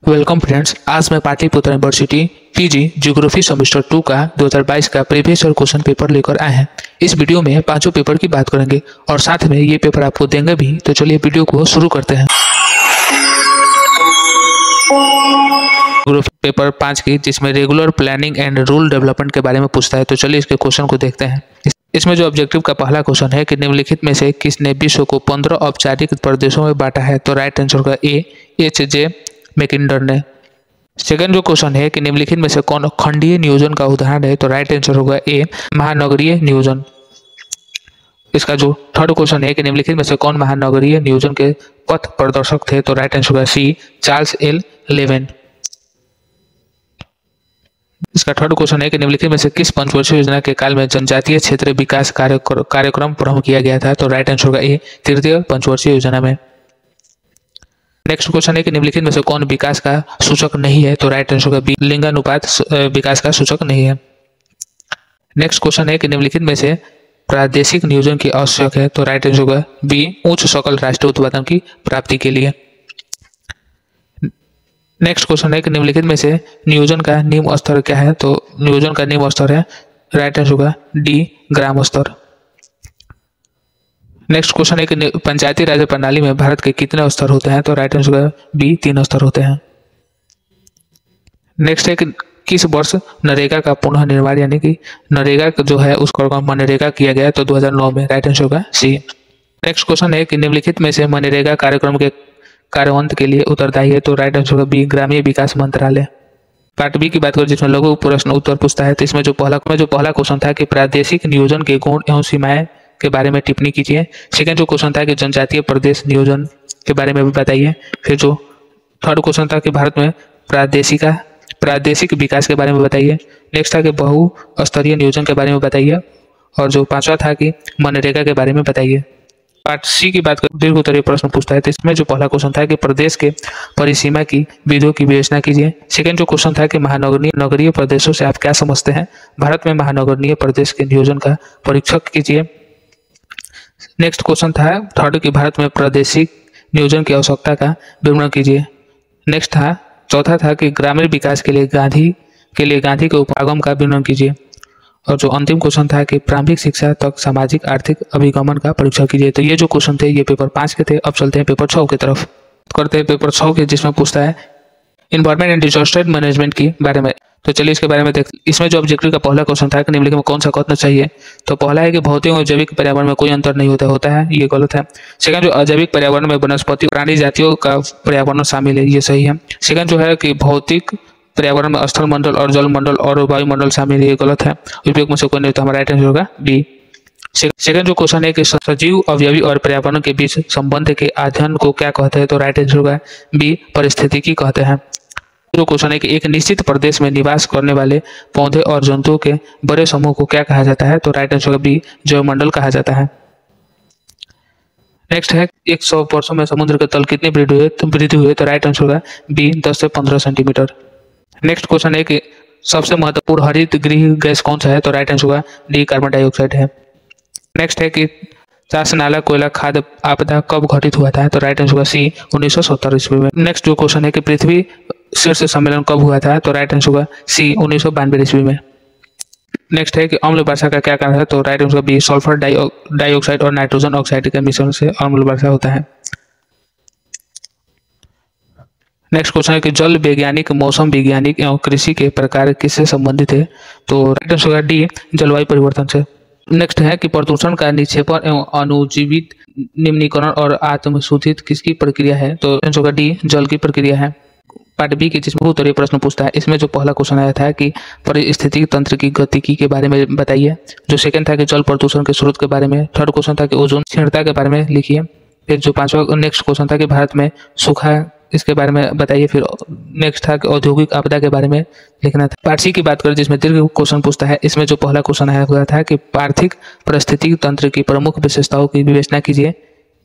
Welcome friends, आज मैं Pataliputra university PG geography semester 2 का 2022 का प्रीवियस ईयर क्वेश्चन पेपर लेकर आए हैं। इस वीडियो में पांचों पेपर की बात करेंगे और साथ में ये पेपर आपको देंगे भी। तो चलिए वीडियो को शुरू करते हैं। पेपर 5 की, जिसमें regular planning and rule development के बारे में पूछता है। तो चलिए इसके क्वेश्चन को देखते हैं। इसमें जो ऑब्जेक्टिव का पहला क्वेश्चन है कि निम्नलिखित में से किसने विश्व को 15 औपचारिक प्रदेशों में बांटा है। तो राइट आंसर होगा ए, H.J. मैकिंडर ने। सेकंड जो क्वेश्चन है कि निम्नलिखित में से कौन खंडीय नियोजन का उदाहरण है। तो राइट आंसर होगा ए, महानगरीय नियोजन। इसका जो थर्ड क्वेश्चन है कि निम्नलिखित में से कौन महानगरीय नियोजन के पथ प्रदर्शक थे। तो राइट आंसर होगा सी, चार्ल्स एल लेवेन। इसका थर्ड क्वेश्चन है कि निम्नलिखित में से किस पंचवर्षीय योजना के काल में जनजातीय क्षेत्र विकास कार्यक्रम प्रारंभ किया गया था। तो राइट आंसर होगा ए, तृतीय पंचवर्षीय योजना में। नेक्स्ट क्वेश्चन है कि निम्नलिखित में से कौन विकास का सूचक नहीं है। तो राइट आंसर होगा बी, लिंगानुपात विकास का सूचक नहीं है। नेक्स्ट क्वेश्चन है कि निम्नलिखित में से प्रादेशिक नियोजन की आवश्यक है। तो राइट आंसर होगा बी, उच्च सकल राष्ट्रीय उत्पादन की प्राप्ति के लिए। नेक्स्ट क्वेश्चन है कि निम्नलिखित में से नियोजन का निम्न स्तर क्या है। तो नियोजन का निम्न स्तर है, राइट आंसर होगा डी, ग्राम स्तर। नेक्स्ट क्वेश्चन है कि पंचायती राज प्रणाली में भारत के कितने स्तर होते हैं। तो राइट आंसर होगा बी, 3 स्तर होते हैं। नेक्स्ट है कि किस वर्ष नरेगा का पुनः निर्माण यानी कि नरेगा जो है उसको मनरेगा किया गया। तो 2009 में। राइट आंसर होगा सी। नेक्स्ट क्वेश्चन है कि निम्नलिखित में से मनरेगा कार्यक्रम के कार्यान्वयन के लिए उत्तरदायी है। तो राइट आंसर होगा बी, ग्रामीण विकास मंत्रालय। पार्ट बी की बात करें, जिसमें लघु प्रश्न उत्तर पूछता है। तो इसमें जो पहला क्वेश्चन था कि प्रादेशिक नियोजन के गुण एवं सीमाएं के बारे में टिप्पणी कीजिए। सेकंड जो क्वेश्चन था कि जनजातीय प्रदेश नियोजन के बारे में भी बताइए। फिर जो थर्ड क्वेश्चन था कि भारत में प्रादेशिक विकास के बारे में बताइए। नेक्स्ट था कि बहुस्तरीय नियोजन के बारे में बताइए। और जो पांचवा था कि मनरेगा के बारे में बताइए। पार्ट सी की बात करें, दीर्घ उत्तरीय प्रश्न पूछता है। तो इसमें जो पहला क्वेश्चन था कि प्रदेश के परिसीमा की विधियों की विवेचना कीजिए। सेकंड जो क्वेश्चन था कि महानगरीय प्रदेशों से आप क्या समझते हैं। भारत में महानगरीय प्रदेश के नियोजन का परीक्षण कीजिए। नेक्स्ट क्वेश्चन था थर्ड कि भारत में प्रादेशिक नियोजन की आवश्यकता का विवरण कीजिए। नेक्स्ट था चौथा था कि ग्रामीण विकास के लिए गांधी के उपागम का विवरण कीजिए। और जो अंतिम क्वेश्चन था कि प्रारंभिक शिक्षा तक सामाजिक आर्थिक अभिगमन का परीक्षण कीजिए। तो ये जो क्वेश्चन थे ये पेपर 5 के थे। अब चलते हैं पेपर 6 की तरफ। करते हैं पेपर 6 के, जिसमें पूछता है इन्वायरमेंट एंड डिजास्टर मैनेजमेंट के बारे में। तो चलिए इसके बारे में देखते हैं। इसमें जो ऑब्जेक्टिव का पहला क्वेश्चन था कि निम्नलिखित में कौन सा कथन चाहिए। तो पहला है कि भौतिक और जैविक पर्यावरण में कोई अंतर नहीं होता है, ये गलत है। सेकंड जो अजैविक पर्यावरण में वनस्पति प्राणी जातियों का पर्यावरण शामिल है, ये सही है। सेकंड जो है कि भौतिक पर्यावरण में स्थल मंडल और जल मंडल और वायुमंडल शामिल है, ये गलत है। उपयोग में से कोई नहीं, तो हमारा राइट आंसर होगा बी। सेकंड जो क्वेश्चन है कि सजीव, अवयवी और पर्यावरण के बीच संबंध के अध्ययन को क्या कहते हैं। तो राइट आंसर होगा बी, पारिस्थितिकी कहते हैं। जो क्वेश्चन है कि एक निश्चित प्रदेश में निवास करने वाले पौधे और जंतुओं के बड़े समूह को क्या कहा जाता है। तो राइट आंसर होगा बी, जैवमंडल कहा जाता है। नेक्स्ट है 100 वर्षों में समुद्र के तल कितनी वृद्धि हुई। तो राइट आंसर होगा बी, 10 से 15 सेंटीमीटर। नेक्स्ट क्वेश्चन है कि सबसे महत्वपूर्ण हरित गृह गैस कौन सा है। तो राइट आंसर होगा डी, कार्बन डाइऑक्साइड है। नेक्स्ट है कि चासनाला कोयला खाद्य आपदा कब घटित हुआ था। तो राइट आंसर होगा सी, 1970 ईस्वी में। नेक्स्ट जो क्वेश्चन है कि पृथ्वी शीर्ष सम्मेलन कब हुआ था। तो राइट आंसर होगा सी, 1992 ईस्वी में। नेक्स्ट है कि अम्ल वर्षा का क्या कारण है। तो right answer B, sulphur dioxide और नाइट्रोजन ऑक्साइड के मिश्रण से अम्ल वर्षा होता है। नेक्स्ट क्वेश्चन है कि जल वैज्ञानिक, मौसम वैज्ञानिक एवं कृषि के प्रकार किससे संबंधित है। तो राइट आंसर होगा डी, जलवायु परिवर्तन से। नेक्स्ट है कि प्रदूषण का निक्षेपण एवं अनुजीवित निम्नीकरण और आत्मशोधित किसकी प्रक्रिया है। तो आंसर होगा डी, जल की प्रक्रिया है। पार्ट बी के, जिसमें उत्तरीय प्रश्न पूछता है। इसमें जो पहला क्वेश्चन आया था कि पारिस्थितिकी तंत्र की गतिकी के बारे में बताइए। जो सेकंड था कि जल प्रदूषण के स्रोत के बारे में। थर्ड क्वेश्चन था कि ओजोन क्षीणता के बारे में लिखिए। फिर जो पांचवा नेक्स्ट क्वेश्चन था कि भारत में सूखा, इसके बारे में बताइए। फिर नेक्स्ट था कि औद्योगिक आपदा के बारे में लिखना था। पार्ट सी की बात करें, जिसमें दीर्घ क्वेश्चन पूछता है। इसमें जो पहला क्वेश्चन आया हुआ था कि आर्थिक पारिस्थितिकी तंत्र की प्रमुख विशेषताओं की विवेचना कीजिए।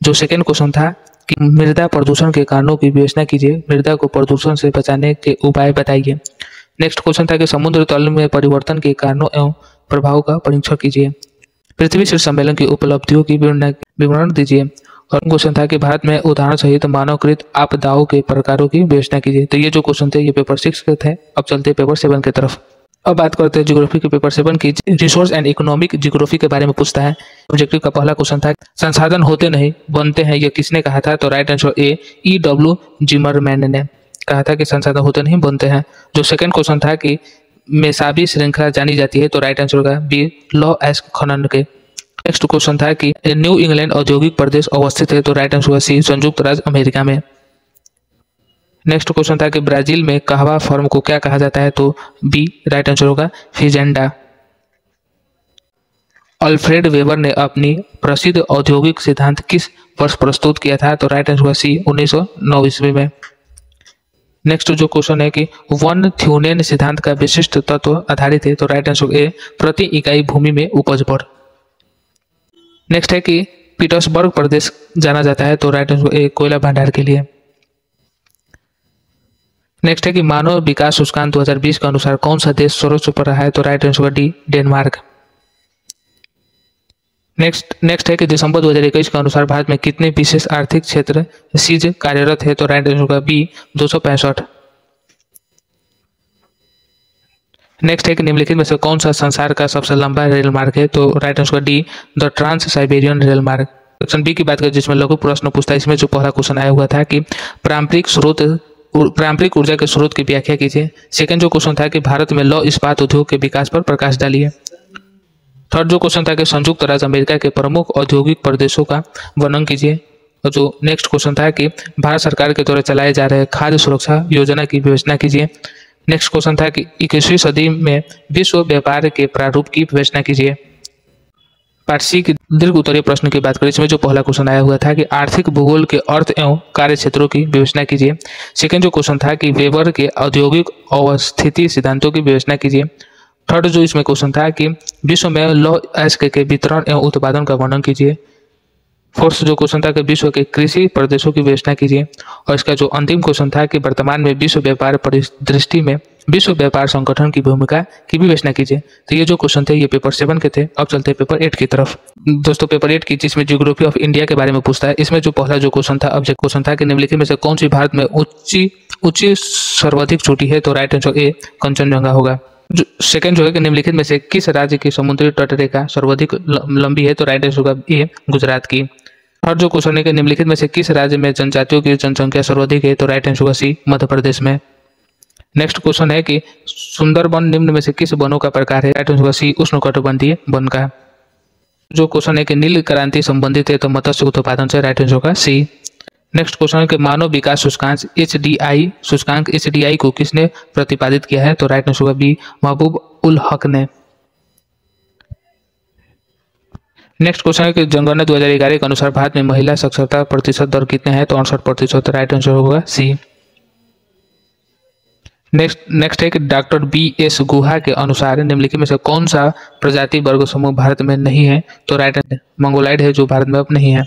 जो सेकंड क्वेश्चन था कि मृदा प्रदूषण के कारणों की विवेचना कीजिए, मृदा को प्रदूषण से बचाने के उपाय बताइए। नेक्स्ट क्वेश्चन था कि समुद्र तल में परिवर्तन के कारणों एवं प्रभाव का परीक्षण कीजिए। पृथ्वी शीर्ष सम्मेलन की उपलब्धियों की विवरण दीजिए। और क्वेश्चन था कि भारत में उदाहरण सहित मानवकृत आपदाओं के प्रकारों की विवेचना कीजिए। तो ये जो क्वेश्चन थे ये पेपर 6 के थे। अब चलते हैं पेपर 7 की तरफ। अब बात करते हैं ज्योग्राफी के पेपर 7 की। रिसोर्स एंड इकोनॉमिक ज्योग्राफी के बारे में पूछता है। ऑब्जेक्टिव का पहला क्वेश्चन था संसाधन होते नहीं बनते हैं, ये किसने कहा था? तो right answer A E.W. Zimmerman ने कहा था कि संसाधन होते नहीं बनते हैं। जो सेकंड क्वेश्चन था कि मेसाबी श्रृंखला जानी जाती है, तो राइट आंसर होगा बी लॉ एस खनन के। नेक्स्ट क्वेश्चन था कि न्यू इंग्लैंड औद्योगिक प्रदेश अवस्थित है, तो राइट आंसर होगा सी संयुक्त राज्य अमेरिका में। नेक्स्ट क्वेश्चन था कि ब्राजील में कहवा फर्म को क्या कहा जाता है? तो बी राइट आंसर होगा फिजेंडा। अल्फ्रेड वेबर ने अपनी प्रसिद्ध औद्योगिक सिद्धांत किस वर्ष प्रस्तुत किया था? तो राइट आंसर होगा सी 1909 ईस्वी में। नेक्स्ट जो क्वेश्चन है कि वन थ्यूनेन सिद्धांत का विशिष्ट तत्व आधारित है, तो राइट आंसर ए प्रति इकाई भूमि में उपज पर। नेक्स्ट है कि पीटर्सबर्ग प्रदेश जाना जाता है, तो राइट आंसर ए कोयला भंडार के लिए। नेक्स्ट है कि मानव विकास सूचकांक 2020 के अनुसार कौन सा देश सर्वोच्च पर रहा है? तो राइट आंसर होगा डी डेनमार्क। नेक्स्ट है कि दिसंबर 2021 के अनुसार भारत में कितने विशेष आर्थिक क्षेत्र सीज कार्यरत है? तो राइट आंसर होगा बी 265। नेक्स्ट है कि निम्नलिखित में से कौन सा संसार का सबसे लंबा रेल मार्ग है? तो राइट आंसर होगा D the trans Siberian rail मार्ग। सेक्शन बी की बात करें जिसमें लघु प्रश्न पूछता है, इसमें जो पहला क्वेश्चन आया हुआ था कि पारंपरिक ऊर्जा के स्रोत की व्याख्या कीजिए। सेकंड जो क्वेश्चन था कि भारत में लौह इस्पात उद्योग के विकास पर प्रकाश डालिए। थर्ड जो क्वेश्चन था कि संयुक्त राज्य अमेरिका के प्रमुख औद्योगिक प्रदेशों का वर्णन कीजिए। और जो नेक्स्ट क्वेश्चन था कि भारत सरकार के द्वारा चलाए जा रहे खाद्य सुरक्षा योजना की विवेचना कीजिए। नेक्स्ट क्वेश्चन था कि 21वीं सदी में विश्व व्यापार के प्रारूप की विवेचना कीजिए। पार्ट सी की दीर्घ उत्तरीय प्रश्न की बात करें, इसमें जो पहला क्वेश्चन आया हुआ था कि आर्थिक भूगोल के अर्थ एवं कार्य क्षेत्रों की विवेचना कीजिए। सेकंड जो क्वेश्चन था कि वेबर के औद्योगिक अवस्थिति सिद्धांतों की विवेचना कीजिए। थर्ड जो इसमें क्वेश्चन था कि विश्व में लौह अयस्क के वितरण एवं उत्पादन का वर्णन कीजिए। फोर्थ जो क्वेश्चन था कि विश्व के कृषि प्रदेशों की विवेचना कीजिए। और इसका जो अंतिम क्वेश्चन था कि वर्तमान में विश्व व्यापार परिदृष्टि में विश्व व्यापार संगठन की भूमिका की विवेचना कीजिए। तो ये जो क्वेश्चन थे ये पेपर 7 के थे। अब चलते हैं पेपर 8 की तरफ। दोस्तों पेपर 8 की जिसमें ज्योग्राफी ऑफ इंडिया के बारे में पूछता है, इसमें जो पहला जो क्वेश्चन था ऑब्जेक्ट क्वेश्चन था कि निम्नलिखित में से कौन सी भारत में ऊंची सर्वाधिक चोटी है? तो राइट आंसर ए कंचनजंगा होगा। जो सेकंड जो है कि निम्नलिखित में से किस राज्य की समुद्री तटरेखा सर्वाधिक लंबी है? तो राइट आंसर होगा ए गुजरात की। और जो क्वेश्चन है कि निम्नलिखित में से किस राज्य में जनजातियों की जनसंख्या सर्वाधिक है? तो राइट आंसर होगा सी मध्य प्रदेश में। नेक्स्ट क्वेश्चन है कि सुंदरबन निम्न में से किस वनों का प्रकार है? राइट आंसर होगा सी उष्णकटिबंधीय वन का। जो क्वेश्चन है कि नील क्रांति संबंधित है, तो मत्स्य उत्पादन से, राइट आंसर होगा सी। नेक्स्ट क्वेश्चन है कि मानव विकास सूचकांक HDI को किसने प्रतिपादित किया है? तो राइट आंसर होगा बी महबूब उल हक ने। नेक्स्ट क्वेश्चन है कि जनगणना 2011 के अनुसार भारत में महिला साक्षरता प्रतिशत दर कितने हैं? तो 68%, राइट आंसर होगा सी। नेक्स्ट है कि डॉक्टर BS गुहा के अनुसार निम्नलिखित में से कौन सा प्रजाति वर्ग समूह भारत में नहीं है? तो राइट मंगोलाइड है जो भारत में अब नहीं है।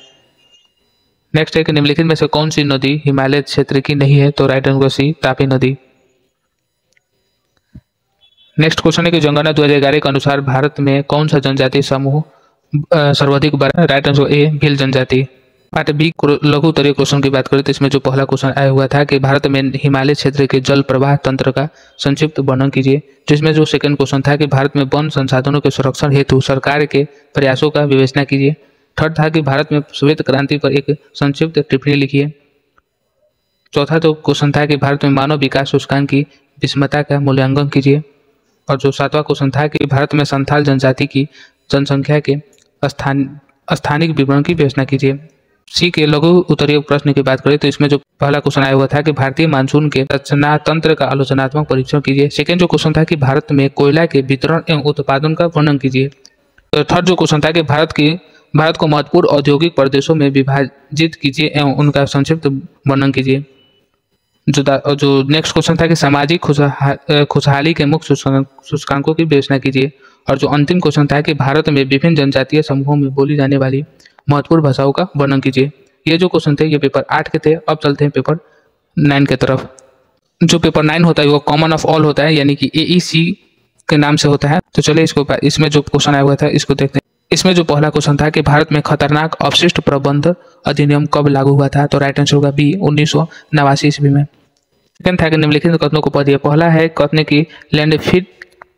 नेक्स्ट है कि निम्नलिखित में से कौन सी नदी हिमालय क्षेत्र की नहीं है? तो राइट आंसर सी तापी नदी। नेक्स्ट क्वेश्चन है कि जनगणना 2011 के अनुसार भारत में कौन सा जनजाति समूह सर्वाधिक बड़ा? राइट आंसर ए भील जनजाति। पार्ट बी लघु उत्तरीय क्वेश्चन की बात करें तो इसमें जो पहला क्वेश्चन आया हुआ था कि भारत में हिमालय क्षेत्र के जल प्रवाह तंत्र का संक्षिप्त वर्णन कीजिए। जिसमें जो सेकंड क्वेश्चन था कि भारत में वन संसाधनों के संरक्षण हेतु सरकार के प्रयासों का विवेचना कीजिए। थर्ड था कि भारत में श्वेत क्रांति पर एक संक्षिप्त टिप्पणी लिखिए। चौथा जो क्वेश्चन था कि भारत में मानव विकास सूचकांक की विषमता का मूल्यांकन कीजिए। और जो सातवां क्वेश्चन था कि भारत में संथाल जनजाति की जनसंख्या के स्थानिक विवरण की विवेचना कीजिए। सी के लघु उत्तरीय प्रश्न की बात करें तो इसमें जो पहला क्वेश्चन आया हुआ था कि भारतीय मानसून के रचना तंत्र का आलोचनात्मक परीक्षण कीजिए। सेकंड जो क्वेश्चन था कि भारत में कोयला के वितरण एवं उत्पादन का वर्णन कीजिए। तो थर्ड जो क्वेश्चन था कि भारत को महत्वपूर्ण औद्योगिक प्रदेशों में विभाजित कीजिए एवं उनका संक्षिप्त वर्णन कीजिए। जो नेक्स्ट क्वेश्चन था कि सामाजिक खुशहाली के मुख्य सूचकांकों की विवेचना कीजिए। और जो अंतिम क्वेश्चन था कि भारत में विभिन्न जनजातीय समूहों में बोली जाने वाली महत्वपूर्ण भाषाओं का वर्णन कीजिए। ये जो क्वेश्चन थे ये पेपर 8 के थे। अब चलते हैं पेपर 9 के तरफ। जो पेपर 9 होता है वो कॉमन ऑफ ऑल होता है, यानी कि AEC के नाम से होता है। तो चलिए इसमें जो क्वेश्चन आया हुआ था इसको देखते हैं। इसमें जो पहला क्वेश्चन था कि भारत में खतरनाक अपशिष्ट प्रबंध अधिनियम कब लागू हुआ था, तो राइट आंसर होगा बी 1989 ईस्वी में। सेकंड था कि निम्नलिखित कथनों को पढ़िए। पहला है कथन कि लैंडफिल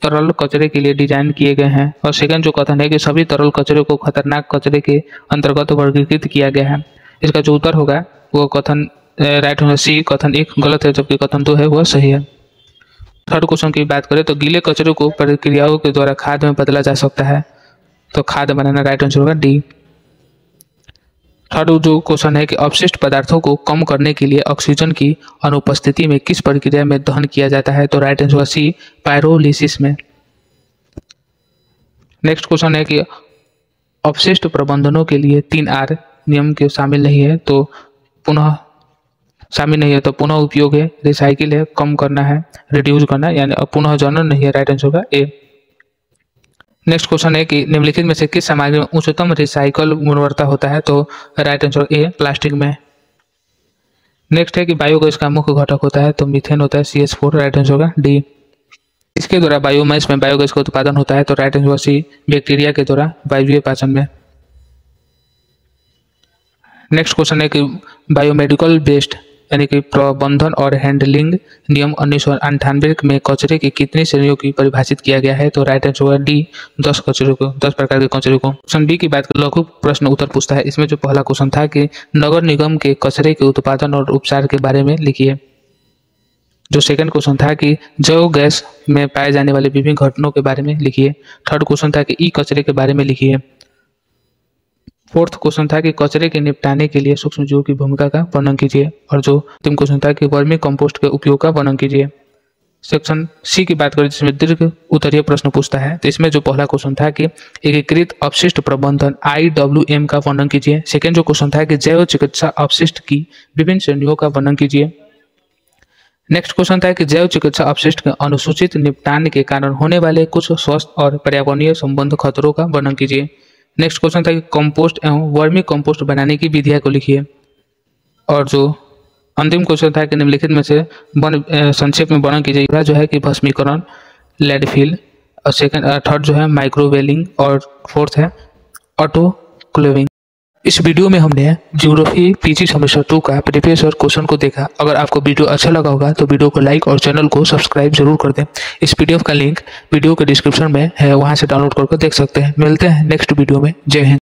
तरल कचरे के लिए डिजाइन किए गए हैं, और सेकंड जो कथन है कि सभी तरल कचरे को खतरनाक कचरे के अंतर्गत वर्गीकृत किया गया है। इसका जो उत्तर होगा वो कथन राइट होगा सी, कथन 1 गलत है जबकि कथन 2 है वह सही है। थर्ड क्वेश्चन की बात करें तो गीले कचरे को प्रक्रियाओं के द्वारा खाद में बदला जा सकता है, तो खाद बनाना राइट आंसर होगा डी। थर्ड जो क्वेश्चन है कि अपशिष्ट पदार्थों को कम करने के लिए ऑक्सीजन की अनुपस्थिति में किस प्रक्रिया में दहन किया जाता है, तो राइट आंसर होगा सी, पायरोलिसिस में। नेक्स्ट क्वेश्चन है कि अपशिष्ट प्रबंधनों के लिए 3R नियम के शामिल नहीं है, तो पुनः शामिल नहीं है तो पुनः उपयोग है, रिसाइकिल है, कम करना है, रिड्यूस करना है, यानी पुनः जनन नहीं है, राइट आंसर होगा ए। नेक्स्ट क्वेश्चन है कि निम्नलिखित में से किस सामग्री में उच्चतम रिसाइकल गुणवत्ता होता है, तो राइट आंसर ए, प्लास्टिक में। नेक्स्ट है कि बायोगैस का मुख्य घटक होता है, तो मीथेन होता है, CH4, राइट आंसर होगा डी। इसके द्वारा बायोमास में बायोगैस का उत्पादन होता है, तो राइट आंसर होगा सी, बैक्टीरिया के द्वारा वायवीय पाचन में। नेक्स्ट क्वेश्चन है कि बायोमेडिकल वेस्ट यानी कि प्रबंधन और हैंडलिंग नियम 1998 में कचरे की कितनी श्रेणियों की परिभाषित किया गया है, तो राइट आंसर होगा डी, 10 कचरे को, 10 प्रकार के कचरे को। क्वेश्चन बी की बात करें, लघु प्रश्न उत्तर पूछता है। इसमें जो पहला क्वेश्चन था कि नगर निगम के कचरे के उत्पादन और उपचार के बारे में लिखिए। जो सेकंड क्वेश्चन था कि जैव गैस में पाए जाने वाले विभिन्न घटनों के बारे में लिखिए। थर्ड क्वेश्चन था कि ई कचरे के बारे में लिखिए। फोर्थ क्वेश्चन था कि कचरे के निपटाने के लिए सूक्ष्म जीवों की भूमिका का वर्णन कीजिए, और जो अंतिम क्वेश्चन था कि वर्मी कंपोस्ट के उपयोग का वर्णन कीजिए। सेक्शन सी की बात करें जिसमें दीर्घ उत्तरीय प्रश्न पूछता है, तो इसमें जो पहला क्वेश्चन था कि एकीकृत अपशिष्ट प्रबंधन IWM का वर्णन कीजिए। सेकेंड जो क्वेश्चन था कि जैव चिकित्सा अपशिष्ट की विभिन्न श्रेणियों का वर्णन कीजिए। नेक्स्ट क्वेश्चन था कि जैव चिकित्सा अपशिष्ट के अनुसूचित निपटान के कारण होने वाले कुछ स्वास्थ्य और पर्यावरणीय संबंध खतरों का वर्णन कीजिए। नेक्स्ट क्वेश्चन था कि कंपोस्ट एवं वर्मी कंपोस्ट बनाने की विधियां को लिखिए। और जो अंतिम क्वेश्चन था कि निम्नलिखित में से संक्षेप में वर्णन कीजिए। पहला जो है कि भस्मीकरण, लैंडफिल, और सेकंड थर्ड जो है माइक्रोवेलिंग, और फोर्थ है ऑटोक्लेविंग। इस वीडियो में हमने ज्योग्राफी PG सेमेस्टर 2 का प्रीवियस ईयर क्वेश्चन को देखा। अगर आपको वीडियो अच्छा लगा होगा तो वीडियो को लाइक और चैनल को सब्सक्राइब जरूर कर दें। इस PDF का लिंक वीडियो के डिस्क्रिप्शन में है, वहां से डाउनलोड करके देख सकते हैं। मिलते हैं नेक्स्ट वीडियो में। जय हिंद।